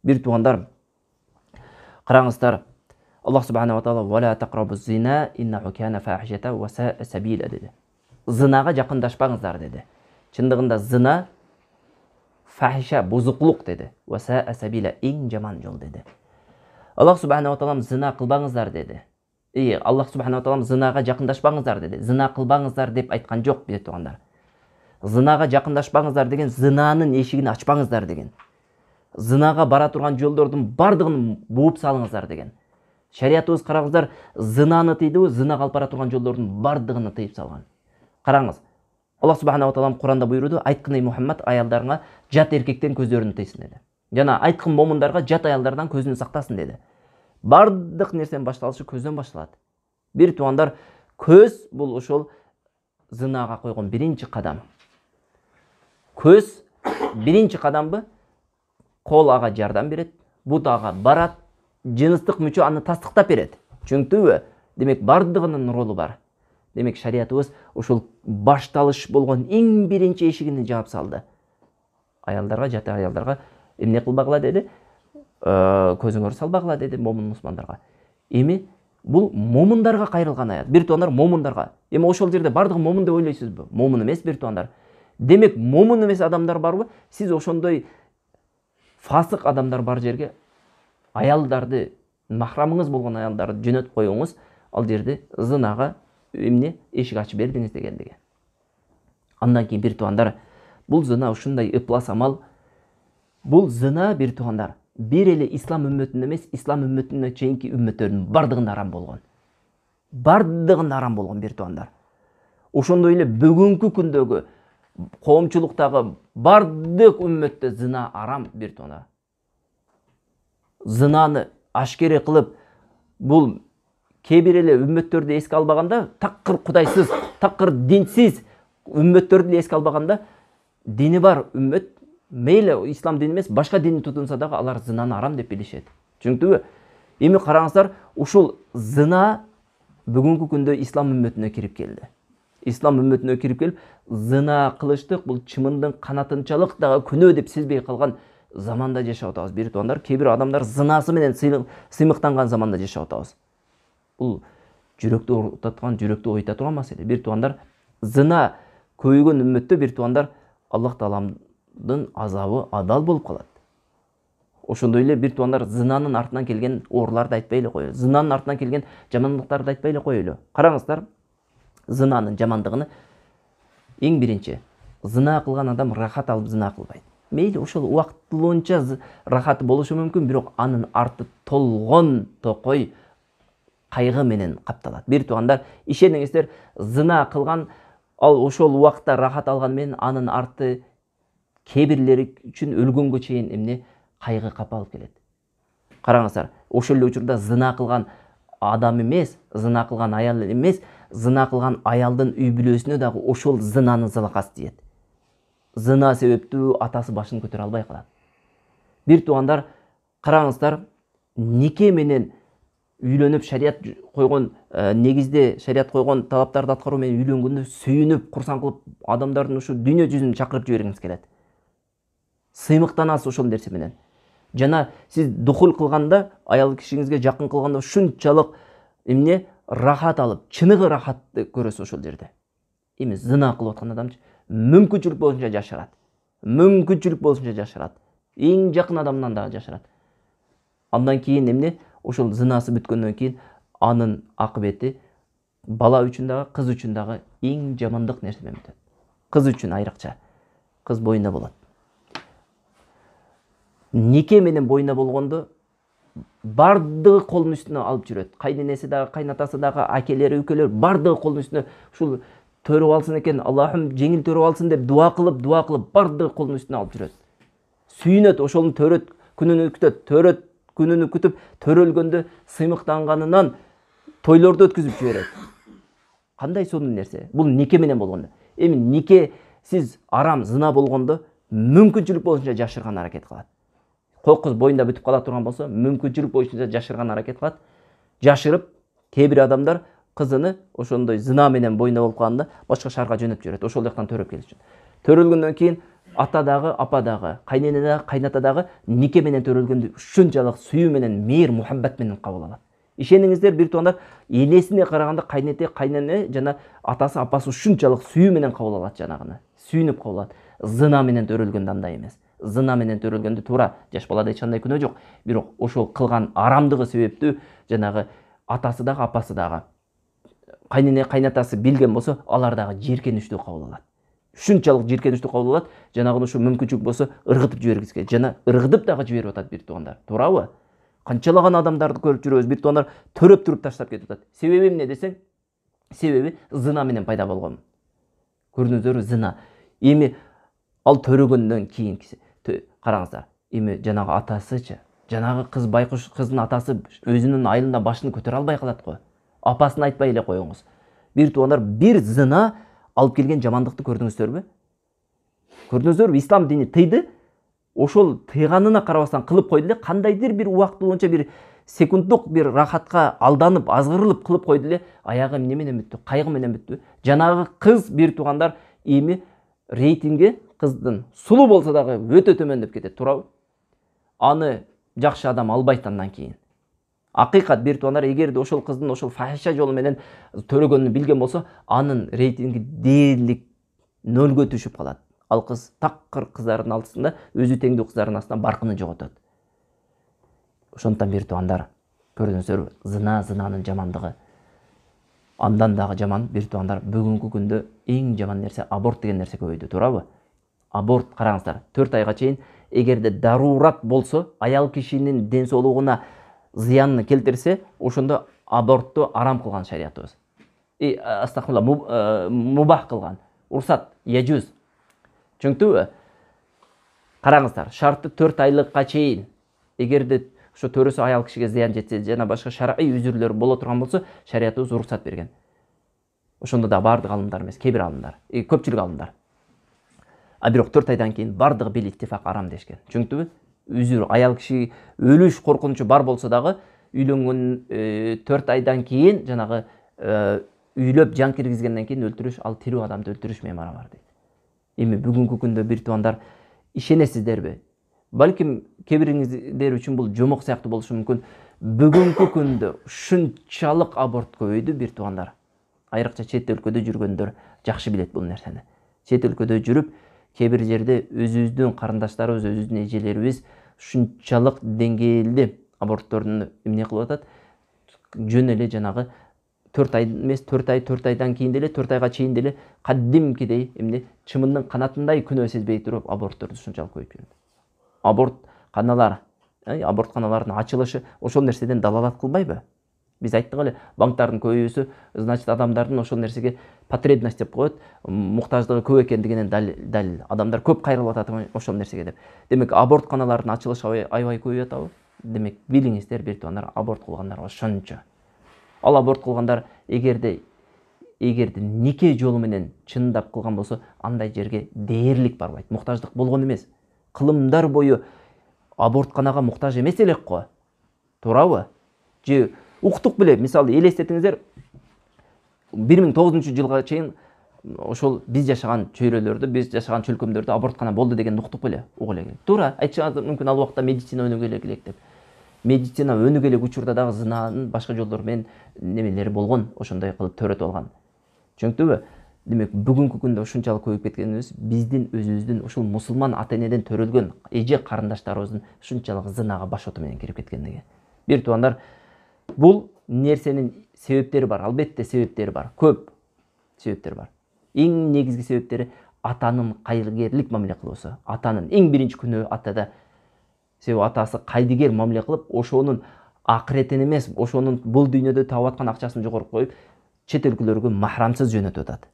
Бир туугандар, караңыздар, Аллах субханаху ва таала «Ва ла тақрабу зина иннаху кана фахишата ва са'a сабила» dedi. Зынага жакындаşпаңыздар dedi. Чындыгында зына фахиша, бузуклук dedi. Ва са'a сабила, эң жаман жол dedi. Аллах субханаху ва таала зына кылбаңыздар dedi. Аллах субханаху ва таала зынага жакындаşпаңыздар dedi. Зына кылбаңыздар деп айткан жок бир туугандар. Зынага жакындаşпаңыздар деген зынанын эшигин ачпаңыздар деген. Зынага бара турган жолдордун бардыгын бууп салыңыздар деген. Шариятыбыз караңыздар, зынаны тыйды, зынага алып бара турган жолдордун бардыгын тыйып салган. Караңыз, Аллах субханаху ва таала Куранда буйруду, айткын ey Мухаммад, аялдарыңа жат эркектен көздөрүн тыйсын dedi. Жана айткын момундарга жат аялдардан көзүн сактасын dedi. Бардык нерсенин башталышы көздөн башталат. Бир туугандар, көз бул ошол зынага койгон биринчи кадам. Көз биринчи кадамбы? Кол ага жардам берет, бут ага барат, жыныстык мүчө аны тастыктап берет. Чүнктүбү? Демек бардыгынын ролу бар. Демек шариятыбыз ушул башталыш болгон эң биринчи эшигини жаап салды. Аялдарга, жат аялдарга эмне кылбагыла деди? Көзүңөр салбагыла деди момун мусулмандарга. Эми бул момундарга кайрылган аят. Бир туугандар, момундарга. Эми ошол жерде бардыгы момун деп ойлойсузбу? Момун эмес бир туугандар. Демек момун эмес адамдар барбы? Сиз ошондой фасык адамдар бар жерге аялдарды, махрамыңыз болгон аялдарды жөнөтүп коюңуз, ал жерде зынага эмне эшик ачып бердиңиз дегендиги. Андан кийин бир туугандар, бул зына ушундай ыплас амал. Бул зына бир туугандар, бир эле ислам үммөтүнө эмес, ислам үммөтүнө чейинки үммөттөрдүн бардыгында арам болгон. Бардыгында арам болгон бир туугандар. Ошондой эле бүгүнкү күндөгү коомчулуктагы бардык үммөттө зына арам бир туугандар. Зынаны ашкере кылып, бул кээ бир эле үммөттөрдү эске албаганда, такыр кудайсыз, такыр динсиз үммөттөрдү эске албаганда, дини бар үммөт, мейли ислам дини эмес, башка дини тутунса дагы алар зынаны арам деп билишет. Чүнктүбү? Эми караңыздар, ушул зына бүгүнкү күндө ислам үммөтүнө кирип келди. Ислам үммөтүнө кирип келип, зына кылыштык бул чымындын канатынчалык дагы күнөө деп сезбей калган заманда жашап атабыз. Бир туугандар, кээ бир адамдар зынасы менен сыймыктанган заманда жашап атабыз. Бул жүрөктү оорутаткан, жүрөктү ойта турган маселе. Бир туугандар, зына көйгөн үммөттө бир туугандар Аллах Тааламдын азабы адал болуп калат. Ошондой эле бир туугандар, зынанын артынан келген ооруларды айтпай эле коелу. Зынанын артынан келген жамандыктарды айтпай эле коелу. Караңыздар, зынанын жамандыгыны эң биринчи, зына кылган адам рахат алып зына кылбайт. Мейли ошол убактылуунча рахаты болушу мүмкүн, бирок анын арты толгон токой кайгы менен капталат. Бир туугандар, ишениңиздер, зына кылган, ал ошол убакта рахат алган менен анын арты кээ бирлери үчүн өлгөнгө чейин эмне кайгы капалып келет. Караңыздар, ошол эле учурда зына кылган адам эмес, зына кылган аял эмес, зына кылган аялдын үй бүлөсүнө дагы ошол зынанын залакасы тиет. Зына себептүү атасы башын көтөрө албай калат. Бир туугандар, караңыздар, нике менен үйлөнүп шарият койгон, негизде шарият койгон талаптарды аткаруу менен үйлөнгөндө сүйүнүп, курсан кылып адамдардын ушу дүйнө жүзүн чакырып жибергиңиз келет. Сыймыктанасыз ошол нерсе менен. Жана сиз духул кылганда, аял кишиңизге жакын кылганда ушунчалык эмне рахат алып, чыныгы рахатты көрөсүз ошол жерде. Эми зына кылып аткан адамчы мүмкүнчүлүк болушунча жашырат. Мүмкүнчүлүк болушунча жашырат. Эң жакын адамдан дагы жашырат. Андан кийин эмне? Ошол зынасы бүткөндөн кийин анын акыбети бала үчүн дагы, кыз үчүн дагы эң жамандык нерсе менен бүтөт. Кыз үчүн айрыкча. Кыз боюнда болот. Нике менен боюнда болгондо бардыгы колдун үстүнө алып жүрөт. Кайненеси дагы, кайнатасы дагы, акелери, үкөлөр бардыгы колдун үстүнө ушул төрөп алсын экен, Аллахым жеңил төрөп алсын деп дуа кылып, бардыгы колдун үстүнө алып жүрөт. Сүйүнөт, ошонун төрөт күнүнө күтөт, төрөт күнүнө күтүп, төрөлгөндө сыймыктанганынан тойлорду өткүзүп жиберет. Кандай сонун нерсе? Бул нике менен болгондо. Эми нике сиз арам зына болгондо мүмкүнчүлүк болушунча жашырган аракет кылат. Кыз боюнда бүтүп кала турган болсо, мүмкүнчүлүк болушунча жашырган аракет кылат. Жашырып, кээ бир адамдар кызыны ошондой зына менен боюнда болуп калганда башка шаарга жөнөтүп жиберет. Ошол жактан төрөп келиш үчүн. Төрөлгөндөн кийин ата дагы, апа дагы, кайнене дагы, кайната дагы нике менен төрөлгөндү ушунчалык сүйүү менен, мейир, мухаббат менен кабыл алат. Ишениңиздер, бир туугандар, энесине караганда кайнете, кайнене жана атасы, апасы ушунчалык сүйүү менен кабыл алат жанагыны. Сүйүнүп кабыл алат. Зына менен төрөлгөндө андай эмес. Зына менен төрөлгөндө туура жаш балада эч кандай күнөө жок. Бирок ошол кылган арамдыгы себептүү жанагы атасы дагы, апасы дагы, кайнене, кайнатасы билген болсо, алар дагы жийиркеничтүү кабыл алат. Ушунчалык жийиркеничтүү кабыл алат, жанагы ушу мүмкүнчүлүк болсо ыргытып жибергисе, жана ыргытып дагы жиберип атат бир туугандар. Туурабы? Канчалаган адамдарды көрүп жүрөбүз, бир туугандар төрөп туруп таштап кетип атат. Себеби эмне десең? Себеби зына менен пайда болгон. Көрдүңүздөрбү, зына. Эми ал төрөгөндөн кийинкиси. Караңыздар, эми жанагы атасычы, жанагы кыз, байкуш кыздын атасы өзүнүн айылында башын көтөрө албай калат го. Апасын айтпай эле коюңуз. Бир туугандар, бир зына алып келген жамандыкты көрдүңүздөрбү? Көрдүңүздөрбү? Ислам дини тыйды. Ошол тыйганына карабастан кылып койду эле, кандайдыр бир убакыт боюнча бир секунддук бир рахатка алданып, азгырылып кылып койду эле, аягы эмне менен бүттү? Кайгы менен бүттү. Жанагы кыз, бир туугандар, эми рейтинги кыздын сулуу болсо дагы өтө төмөндөп кетет, туурабы? Аны жакшы адам албайт андан кийин. Акыйкат, бир туугандар, эгерде ошол кыздын ошол фахиша жолу менен төрөгөнүн билген болсо, анын рейтинги дээрлик нөлгө түшүп калат. Ал кыз такыр кыздардын алдысында, өзү теңдүү кыздардын астында баркынын жоготот. Ошондуктан бир туугандар, көрдүңүздөрбү, зынанын жамандыгы. Андан дагы жаман, бир туугандар, бүгүнкү күндө эң жаман нерсе аборт деген нерсе көбөйдү, туурабы? Аборт, караңыздар, 4 айга чейин эгерде дарурат болсо, аял кишинин ден соолугуна зыянын келтирсе, ошондо абортту арам кылган шариятыбыз. Астагфирулла, мубах кылган. Урсат, яжуз. Түшүнүктүбү? Караңыздар, шарты 4 айлыкка чейин эгерде ошо төрөсү аял кишиге зыян жетсе, жана башка шар'ий үзүрлөр боло турган болсо, шариятыбыз уруксат берген. Ошондо да бардык алымдар эмес, кээ бир алымдар, көпчүлүк алымдар. А бирок 4 айдан кийин бардыгы бел иттифак арам дешкен. Түшүнүктүбү? Үзүр, аял киши өлүш коркунучу бар болсо дагы, үйлөнгөн 4 айдан кийин жанагы үйлөп жан киргизгенден кийин өлтүрүш, ал тирүү адамды өлтүрүш менен барабар дейт. Эми бүгүнкү күндө бир туугандар, ишенесиздерби? Балким кээ бириңиздер үчүн бул жомок сыяктуу болушу мүмкүн. Бүгүнкү күндө ушунчалык аборт көбөйдү, бир туугандар. Айрыкча чет өлкөдө жүргөндөр жакшы билет бул нерсени. Чет өлкөдө жүрүп, кээ бир жерде өзүбүздүн карындаштарыбыз, өзүбүздүн эжелерибиз ушунчалык деңгээлде аборттордун эмне кылып атат? Жөн эле жанагы 4 ай эмес, 4 айдан кийин деле, 4 айга чейин деле кадимкидей эмне чымындын канатындай күнөө сезбей туруп абортторду ушунчалык көбөйүп жүрөт. Абортканалардын ачылышы ошол нерседен далалат кылбайбы? Биз айттык эле, банктардын көбүйүүсү, значит, адамдардын ошол нерсеге потребность деп коет, муктаждыгы көп экендигинен далил. Адамдар көп кайрылып атат ошол нерсеге деп. Демек, абортканалардын ачылышы аябай көбөйүп атабы? Демек, билиңиздер, бир туугандар, аборт кылгандар ошончо. Ал аборт кылгандар эгерде нике жолу менен чындап кылган болсо, андай жерге дээрлик барбайт. Муктаждык болгон эмес. Кылымдар бою абортканага муктаж эмес элек го. Туурабы? Же уктук беле, мисалы элестетиңиздер, 2009-жылга чейин ошол биз жашаган чөйрөлөрдө, биз жашаган чөлкөмдөрдө аборткана болду деген уктук беле? Угуп элек. Туура, айтышыңыз мүмкүн ал убакта медицина өнүгө элек деп. Медицина өнүгө элек учурда дагы зынанын башка жолдору менен немелери болгон, ошондой кылып төрөтүп алган. Түшүнүктүбү? Демек, бүгүнкү күндө ушунчалык көбөйүп кеткенибиз биздин өзүбүздүн ушул мусулман ата-энеден төрөлгөн эже карындаштарыбыздын ушунчалык зынага баш оту менен кирип кеткендиги. Бир туугандар, бул нерсенин себептери бар, албетте себептери бар, көп себептер бар. Эң негизги себептери атанын кайгыгерлик мамиле кылуусу. Атанын эң биринчи күнөө атада. Себеби атасы кайдыгер мамиле кылып, ошонун акыретин эмес, ошонун бул дүйнөдө таап аткан акчасын жогору коюп, чет өлкөлөргө махрамсыз жөнөтүп атат.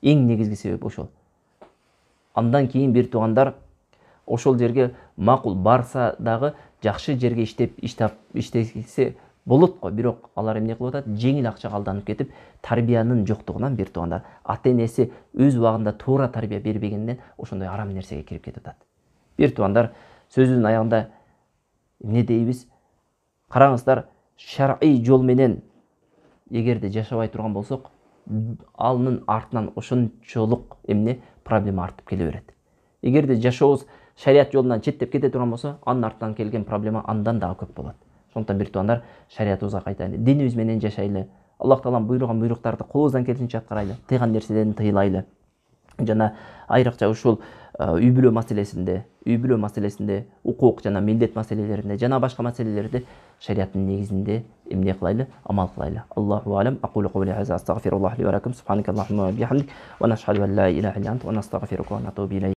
Эң негизги себеп ошол. Андан кийин бир туугандар, ошол жерге макул барса дагы жакшы жерге иштесе болот го, бирок алар эмне кылып атат? Жеңил акчага алданып кетип, тарбиянын жоктугунан бир туугандар, ата-энеси өз убагында туура тарбия бербегенден ошондой арам нерсеге кирип кетип атат. Бир туугандар, сөзүнүн аягында эмне дейбиз? Караңыздар, шар'ий жол менен эгерде жашабай турган болсок, алынын артынан ошончолук эмне проблема артып келе берет. Эгерде жашообуз шарият жолунан четтеп кете турган болсо, анын артынан келген проблема андан дагы көп болот. Ошондуктан бир туугандар, шариятыбызга кайтайлы, динибиз менен жашайлы. Аллах Тааланын буйруган буйруктарды колубуздан келишинче аткарайлы, тыйган нерседен тыйлайлы. Жана айрыкча ушул үй бүлө маселесинде, укук жана милдет маселелеринде жана башка маселелерде шариаттын негизинде эмне кылайлы, амал кылайлы. Аллаху алам. Aqulu qawli hadha astaghfirullah li wa lakum subhanakallahumma wa bihamdik wa nashhadu an la ilaha illa anta wa nastaghfiruka wa natubu ilayk.